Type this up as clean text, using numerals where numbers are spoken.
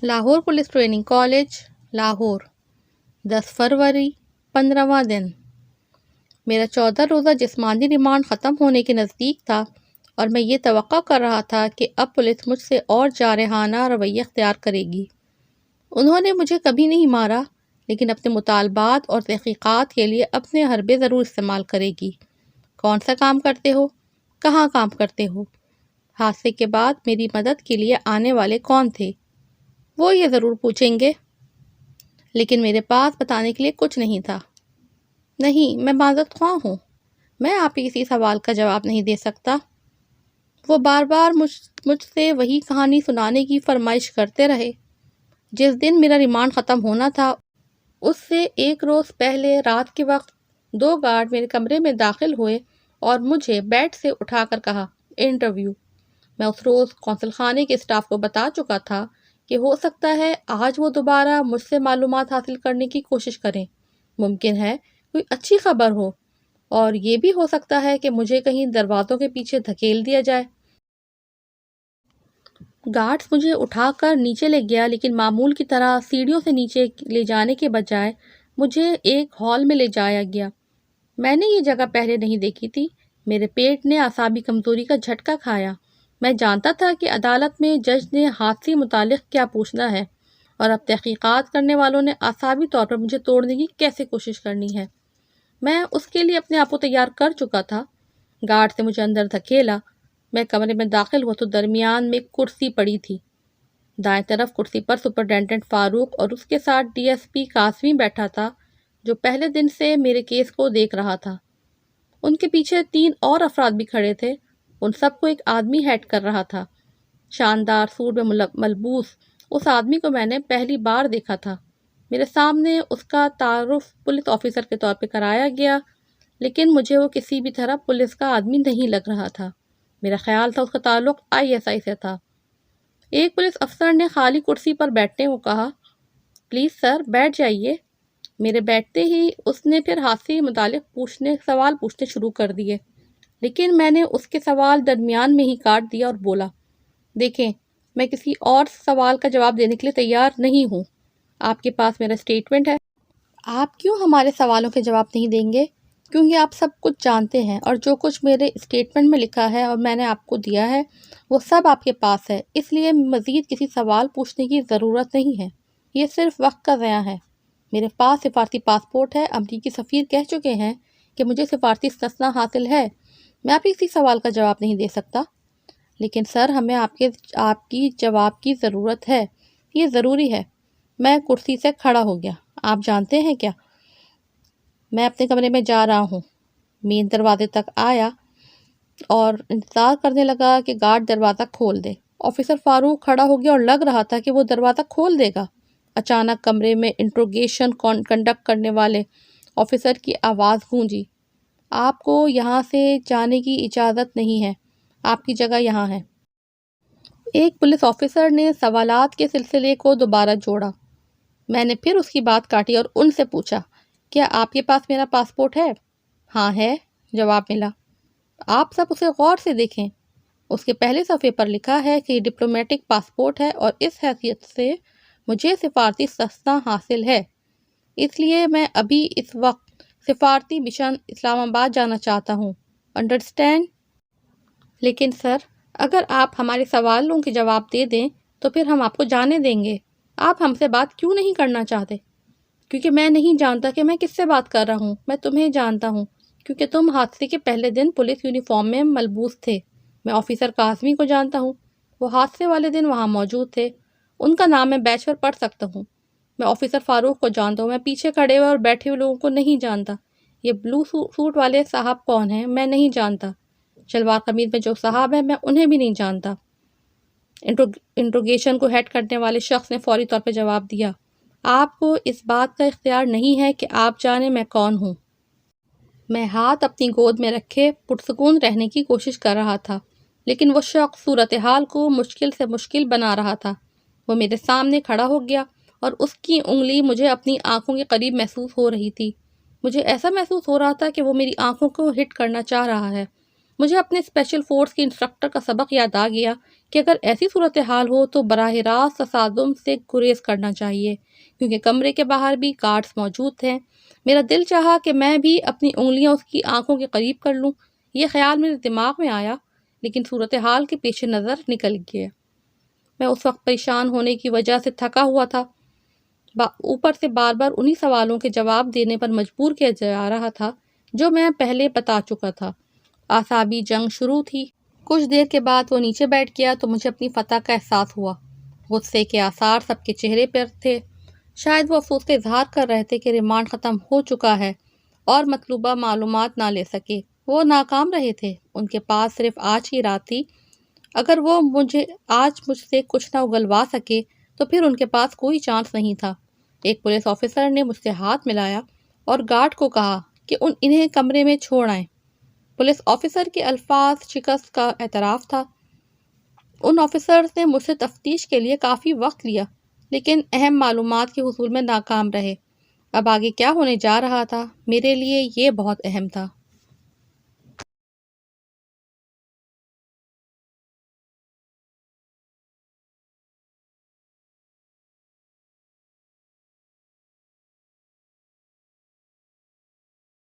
Lahore police training college, Lahore, 10 فروری، 15واں دن۔ میرا 14 روزہ جسمانی ریمانڈ ختم ہونے کے نزدیک تھا اور میں یہ توقع کر رہا تھا کہ اب پولیس مجھ سے اور جارحانہ رویہ اختیار کرے گی۔ انہوں نے مجھے کبھی نہیں مارا، لیکن اپنے مطالبات اور تحقیقات کے لیے اپنے حربے ضرور استعمال کرے گی۔ کون سا کام کرتے ہو؟ کہاں کام کرتے ہو؟ حادثے کے بعد میری مدد کے لیے آنے والے کون تھے؟ وہ یہ ضرور پوچھیں گے، لیکن میرے پاس بتانے کے لیے کچھ نہیں تھا۔ نہیں، میں معذرت خواہ ہوں، میں آپ کے کسی سوال کا جواب نہیں دے سکتا۔ وہ بار بار مجھ سے وہی کہانی سنانے کی فرمائش کرتے رہے۔ جس دن میرا ریمانڈ ختم ہونا تھا، اس سے ایک روز پہلے رات کے وقت 2 گارڈ میرے کمرے میں داخل ہوئے اور مجھے بیڈ سے اٹھا کر کہا، انٹرویو۔ میں اس روز قونصل خانے کے اسٹاف کو بتا چکا تھا کہ ہو سکتا ہے آج وہ دوبارہ مجھ سے معلومات حاصل کرنے کی کوشش کریں۔ ممکن ہے کوئی اچھی خبر ہو، اور یہ بھی ہو سکتا ہے کہ مجھے کہیں دروازوں کے پیچھے دھکیل دیا جائے۔ گارڈز مجھے اٹھا کر نیچے لے گیا، لیکن معمول کی طرح سیڑھیوں سے نیچے لے جانے کے بجائے مجھے ایک ہال میں لے جایا گیا۔ میں نے یہ جگہ پہلے نہیں دیکھی تھی۔ میرے پیٹ نے اعصابی کمزوری کا جھٹکا کھایا۔ میں جانتا تھا کہ عدالت میں جج نے حادثے متعلق کیا پوچھنا ہے، اور اب تحقیقات کرنے والوں نے اعصابی طور پر مجھے توڑنے کی کیسے کوشش کرنی ہے۔ میں اس کے لیے اپنے آپ کو تیار کر چکا تھا۔ گارڈ سے مجھے اندر دھکیلا۔ میں کمرے میں داخل ہوا تو درمیان میں ایک کرسی پڑی تھی۔ دائیں طرف کرسی پر سپرنٹینڈنٹ فاروق اور اس کے ساتھ ڈی ایس پی قاسمی بیٹھا تھا، جو پہلے دن سے میرے کیس کو دیکھ رہا تھا۔ ان کے پیچھے 3 اور افراد بھی کھڑے تھے۔ ان سب کو ایک آدمی ہیڈ کر رہا تھا۔ شاندار سوٹ میں ملبوس اس آدمی کو میں نے پہلی بار دیکھا تھا۔ میرے سامنے اس کا تعارف پولیس آفیسر کے طور پہ کرایا گیا، لیکن مجھے وہ کسی بھی طرح پولیس کا آدمی نہیں لگ رہا تھا۔ میرا خیال تھا اس کا تعلق ISI سے تھا۔ ایک پولیس افسر نے خالی کرسی پر بیٹھنے کو کہا، پلیز سر بیٹھ جائیے۔ میرے بیٹھتے ہی اس نے پھر حادثے کے متعلق سوال پوچھنے شروع کر دیے، لیکن میں نے اس کے سوال درمیان میں ہی کاٹ دیا اور بولا، دیکھیں، میں کسی اور سوال کا جواب دینے کے لیے تیار نہیں ہوں۔ آپ کے پاس میرا اسٹیٹمنٹ ہے۔ آپ کیوں ہمارے سوالوں کے جواب نہیں دیں گے؟ کیونکہ آپ سب کچھ جانتے ہیں، اور جو کچھ میرے اسٹیٹمنٹ میں لکھا ہے اور میں نے آپ کو دیا ہے وہ سب آپ کے پاس ہے، اس لیے مزید کسی سوال پوچھنے کی ضرورت نہیں ہے۔ یہ صرف وقت کا ضیاع ہے۔ میرے پاس سفارتی پاسپورٹ ہے۔ امریکی سفیر کہہ چکے ہیں کہ مجھے سفارتی استثنا حاصل ہے۔ میں آپ کسی سوال کا جواب نہیں دے سکتا۔ لیکن سر، ہمیں آپ کی جواب کی ضرورت ہے، یہ ضروری ہے۔ میں کرسی سے کھڑا ہو گیا۔ آپ جانتے ہیں کیا؟ میں اپنے کمرے میں جا رہا ہوں۔ مین دروازے تک آیا اور انتظار کرنے لگا کہ گارڈ دروازہ کھول دے۔ آفیسر فاروق کھڑا ہو گیا اور لگ رہا تھا کہ وہ دروازہ کھول دے گا۔ اچانک کمرے میں انٹروگیشن کنڈکٹ کرنے والے آفیسر کی آواز گونجی، آپ کو یہاں سے جانے کی اجازت نہیں ہے، آپ کی جگہ یہاں ہے۔ ایک پولیس آفیسر نے سوالات کے سلسلے کو دوبارہ جوڑا۔ میں نے پھر اس کی بات کاٹی اور ان سے پوچھا، کیا آپ کے پاس میرا پاسپورٹ ہے؟ ہاں ہے، جواب ملا۔ آپ سب اسے غور سے دیکھیں۔ اس کے پہلے صفحے پر لکھا ہے کہ یہ ڈپلومیٹک پاسپورٹ ہے اور اس حیثیت سے مجھے سفارتی استثنا حاصل ہے، اس لیے میں ابھی اس وقت سفارتی مشن اسلام آباد جانا چاہتا ہوں، انڈرسٹینڈ؟ لیکن سر، اگر آپ ہمارے سوالوں کے جواب دے دیں تو پھر ہم آپ کو جانے دیں گے۔ آپ ہم سے بات کیوں نہیں کرنا چاہتے؟ کیونکہ میں نہیں جانتا کہ میں کس سے بات کر رہا ہوں۔ میں تمہیں جانتا ہوں، کیونکہ تم حادثے کے پہلے دن پولیس یونیفارم میں ملبوس تھے۔ میں آفیسر قاسمی کو جانتا ہوں، وہ حادثے والے دن وہاں موجود تھے۔ ان کا نام میں بیچ پر پڑھ سکتا ہوں۔ میں آفیسر فاروق کو جانتا ہوں، میں پیچھے کھڑے ہوئے اور بیٹھے ہوئے لوگوں کو نہیں جانتا۔ یہ بلو سوٹ والے صاحب کون ہیں؟ میں نہیں جانتا۔ شلوار قمیض میں جو صاحب ہیں، میں انہیں بھی نہیں جانتا۔ انٹروگیشن کو ہیڈ کرنے والے شخص نے فوری طور پہ جواب دیا، آپ کو اس بات کا اختیار نہیں ہے کہ آپ جانیں میں کون ہوں۔ میں ہاتھ اپنی گود میں رکھے پرسکون رہنے کی کوشش کر رہا تھا، لیکن وہ شخص صورتحال کو مشکل سے مشکل بنا رہا تھا۔ وہ میرے سامنے کھڑا ہو گیا اور اس کی انگلی مجھے اپنی آنکھوں کے قریب محسوس ہو رہی تھی۔ مجھے ایسا محسوس ہو رہا تھا کہ وہ میری آنکھوں کو ہٹ کرنا چاہ رہا ہے۔ مجھے اپنے اسپیشل فورس کے انسٹرکٹر کا سبق یاد آ گیا کہ اگر ایسی صورتحال ہو تو براہ راست تصادم سے گریز کرنا چاہیے، کیونکہ کمرے کے باہر بھی گارڈز موجود تھے۔ میرا دل چاہا کہ میں بھی اپنی انگلیاں اس کی آنکھوں کے قریب کر لوں۔ یہ خیال میرے دماغ میں آیا، لیکن صورتحال کے پیش نظر نکل گیا۔ میں اس وقت پریشان ہونے کی وجہ سے تھکا ہوا تھا، اوپر سے بار بار انہی سوالوں کے جواب دینے پر مجبور کیا جا رہا تھا جو میں پہلے بتا چکا تھا۔ اعصابی جنگ شروع تھی۔ کچھ دیر کے بعد وہ نیچے بیٹھ گیا تو مجھے اپنی فتح کا احساس ہوا۔ غصے کے آثار سب کے چہرے پر تھے۔ شاید وہ افسوس کا اظہار کر رہے تھے کہ ریمانڈ ختم ہو چکا ہے اور مطلوبہ معلومات نہ لے سکے۔ وہ ناکام رہے تھے۔ ان کے پاس صرف آج کی رات تھی۔ اگر وہ آج مجھ سے کچھ نہ اگلوا سکے تو پھر ان کے پاس کوئی چانس نہیں تھا۔ ایک پولیس آفیسر نے مجھ سے ہاتھ ملایا اور گارڈ کو کہا کہ انہیں کمرے میں چھوڑ آئیں۔ پولیس آفیسر کے الفاظ شکست کا اعتراف تھا۔ ان آفیسرز نے مجھ سے تفتیش کے لیے کافی وقت لیا، لیکن اہم معلومات کے حصول میں ناکام رہے۔ اب آگے کیا ہونے جا رہا تھا، میرے لیے یہ بہت اہم تھا۔